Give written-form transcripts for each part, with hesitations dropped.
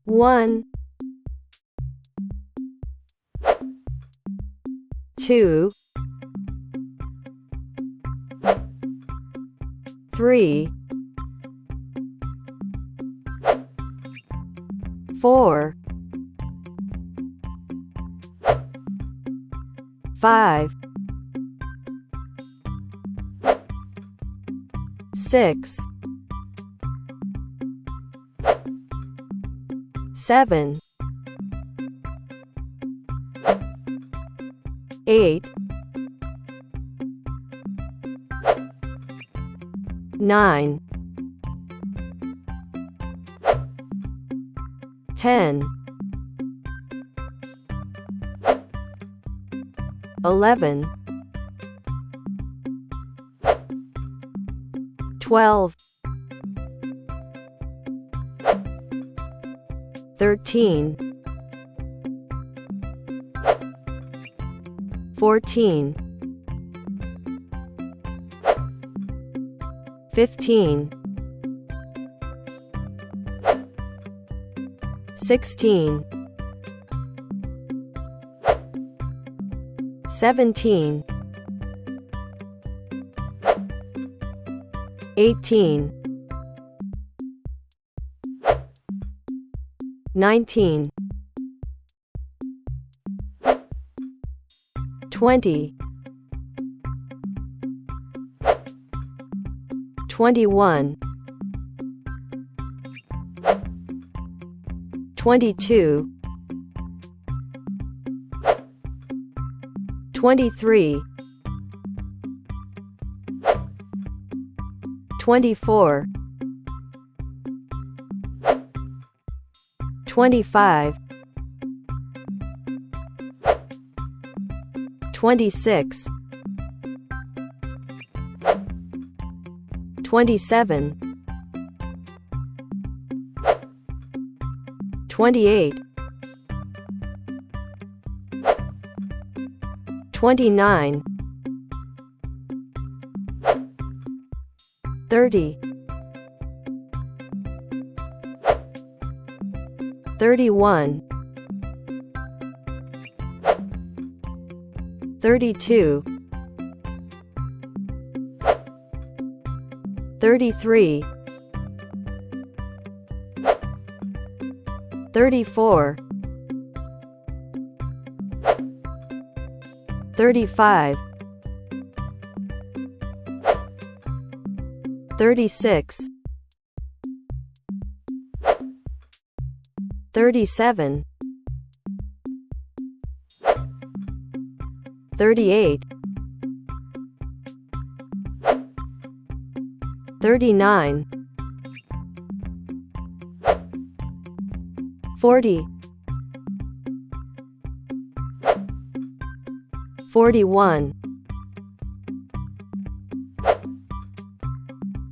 1, 2, 3, 4, 5, 6, 7, 8, 9, 10, 11, 12, 13, 14, 15, 16, 17, 18, 19, 20, 21, 22, 23, 24, 25, 26, 27, 28, 29, 30, 31, 32, 33, 34, 35, 36, 37, 38, 39, 40, 41,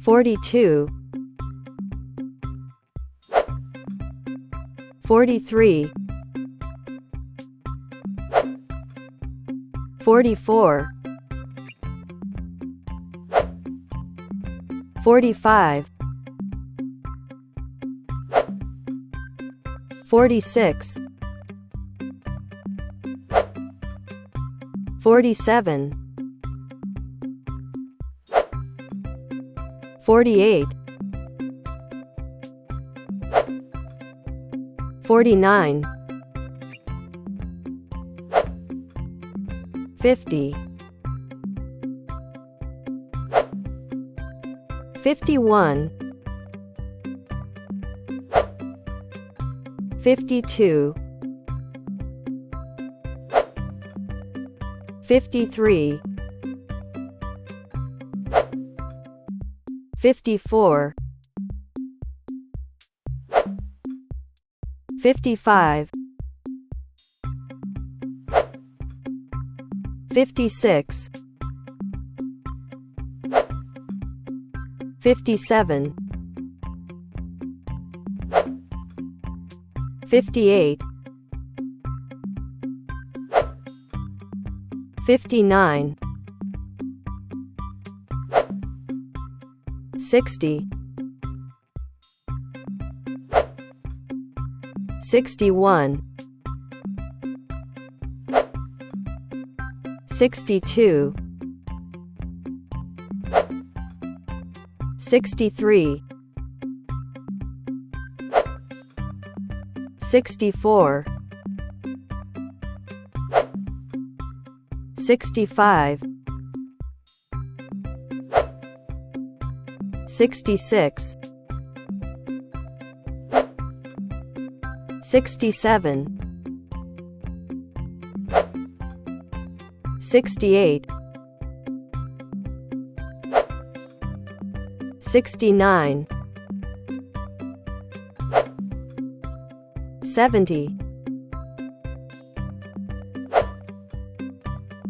42, 43, 44, 45, 46, 47, 48, 49, 50, 51, 52, 53, 54, 55, 56, 57, 58, 59, 60, 61, 62, 63, 64, 65, 66, 67, 68, 69, 70,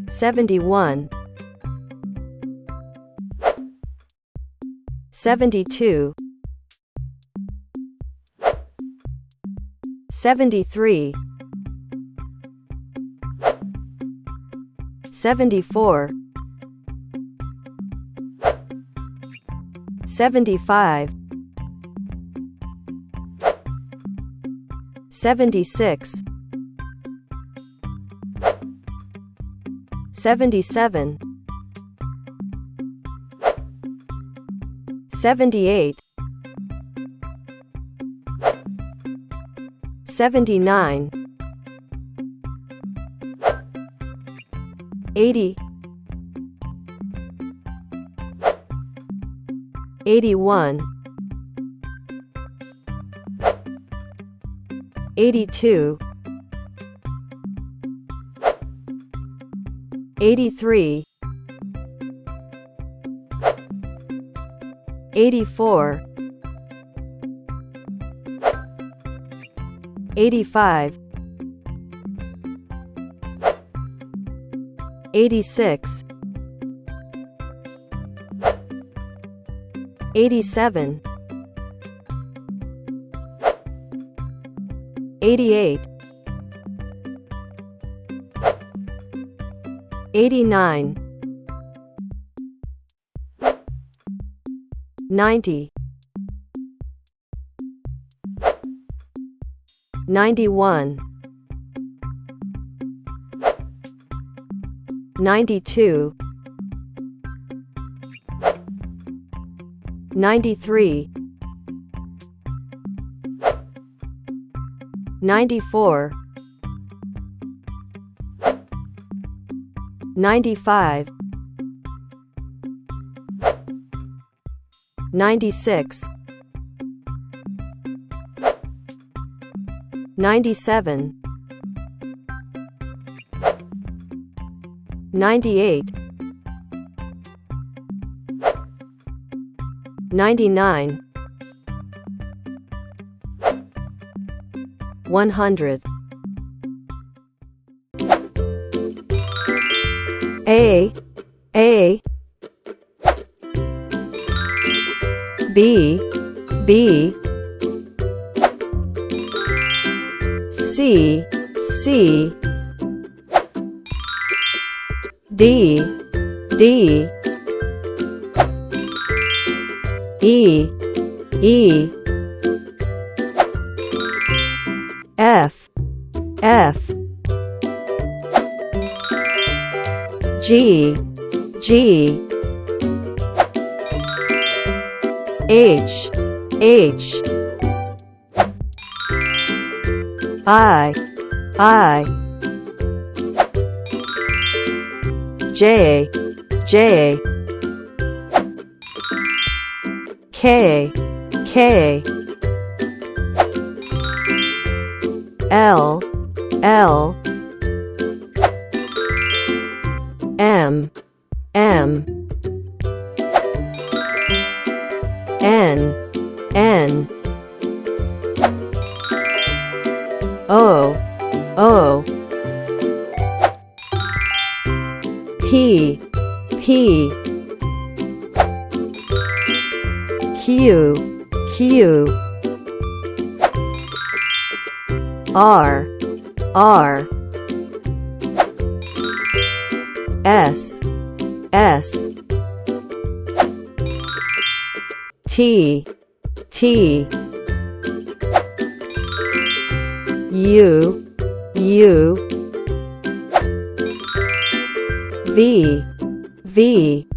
71, 72, 73, 74, 75, 76, 77, 78, 79, 80, 81, 82, 83, 84, 85, 86, 87, 88, 89, 90, 91, 92, 93, 94, 95, 96, 97, 98, 99, 100. A B C D E F G H I J K L M N O P Q R S T U, U, V, V,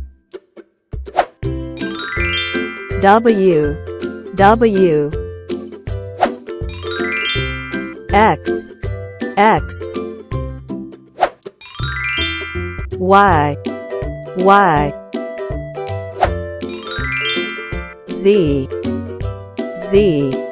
W, W, X, X, Y, Y, Z, Z.